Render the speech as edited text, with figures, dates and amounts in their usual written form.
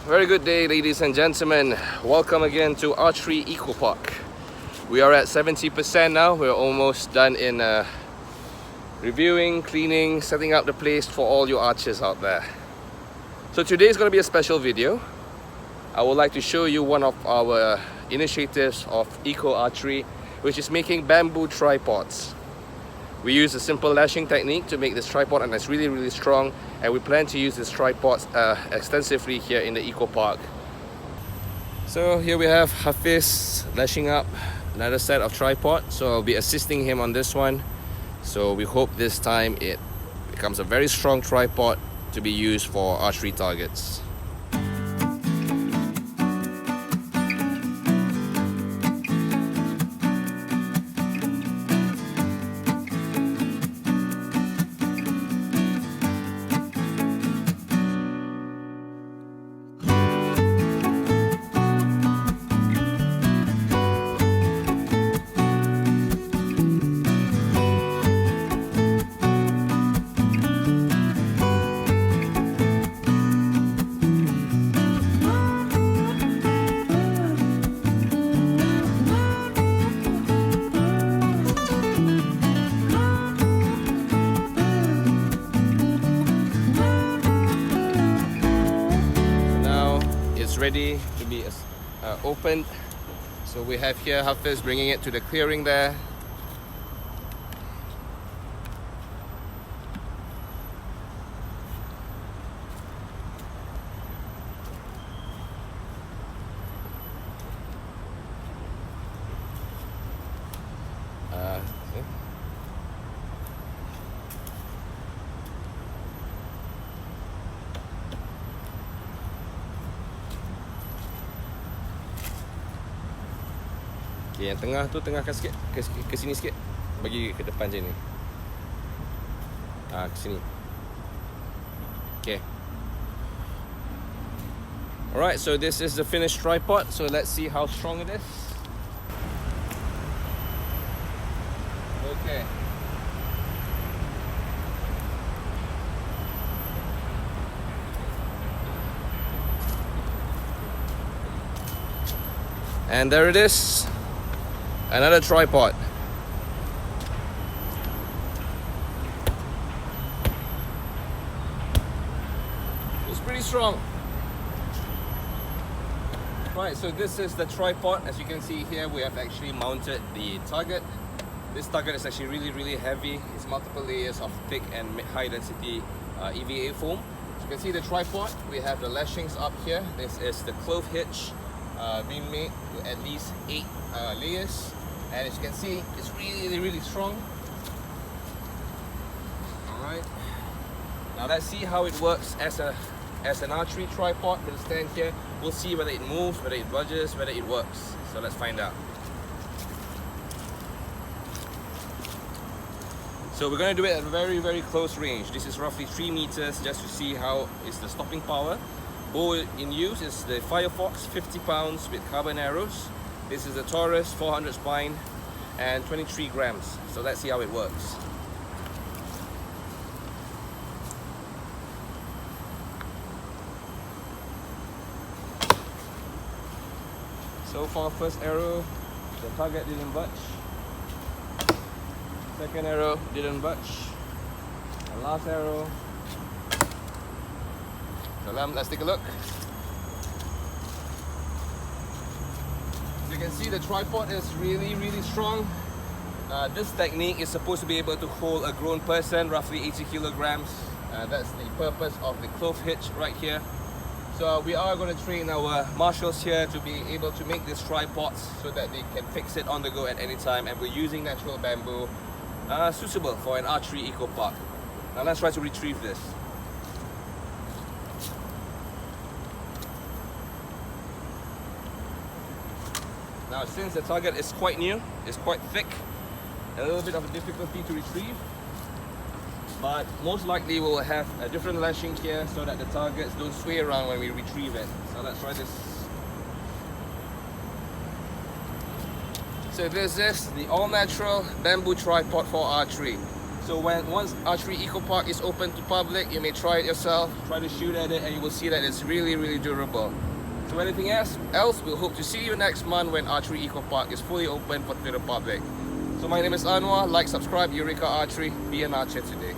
Very good day, ladies and gentlemen. Welcome again to Archery Eco Park. We are at 70% now. We're almost done in reviewing, cleaning, setting up the place for all your archers out there. So today is going to be a special video. I would like to show you one of our initiatives of Eco Archery, which is making bamboo tripods. We use a simple lashing technique to make this tripod, and it's really strong, and we plan to use this tripod extensively here in the Eco Park. So here we have Hafiz lashing up another set of tripod, so I'll be assisting him on this one. So we hope this time it becomes a very strong tripod to be used for archery targets. Ready to be opened. So we have here Hafiz bringing it to the clearing there. Okay, yang tengah tu tengahkan sikit ke sini sikit, bagi ke depan je ni. Ke sini. Okay. Alright, so this is the finished tripod. So let's see how strong it is. Okay. And there it is. Another tripod. It's pretty strong. Right, so this is the tripod. As you can see here, we have actually mounted the target. This target is actually really heavy. It's multiple layers of thick and high density EVA foam. As you can see the tripod, we have the lashings up here. This is the clove hitch being made to at least 8 layers. And as you can see, it's really strong. Alright. Now let's see how it works as an archery tripod. We'll stand here. We'll see whether it moves, whether it budges, whether it works. So let's find out. So we're going to do it at a very close range. This is roughly 3 meters, just to see how is the stopping power. Bow in use is the Firefox 50 pounds with carbon arrows. This is the Taurus 400 spine and 23 grams. So let's see how it works. So far, first arrow, the target didn't budge. Second arrow didn't budge. And last arrow. So let's take a look. You can see the tripod is really strong. This technique is supposed to be able to hold a grown person, roughly 80 kilograms. That's the purpose of the clove hitch right here. So we are going to train our marshals here to be able to make these tripods so that they can fix it on the go at any time, and we're using natural bamboo suitable for an archery eco park. Now let's try to retrieve this. Now, since the target is quite new, it's quite thick, a little bit of a difficulty to retrieve, but most likely we'll have a different lashing here so that the targets don't sway around when we retrieve it. So let's try this. So this is the all-natural bamboo tripod for archery. So once Archery Eco Park is open to public, you may try it yourself, try to shoot at it, and you will see that it's really, really durable. So anything else, we'll hope to see you next month when Archery Eco Park is fully open to the public. So my name is Anwar. Like, subscribe, Eureka Archery. Be an archer today.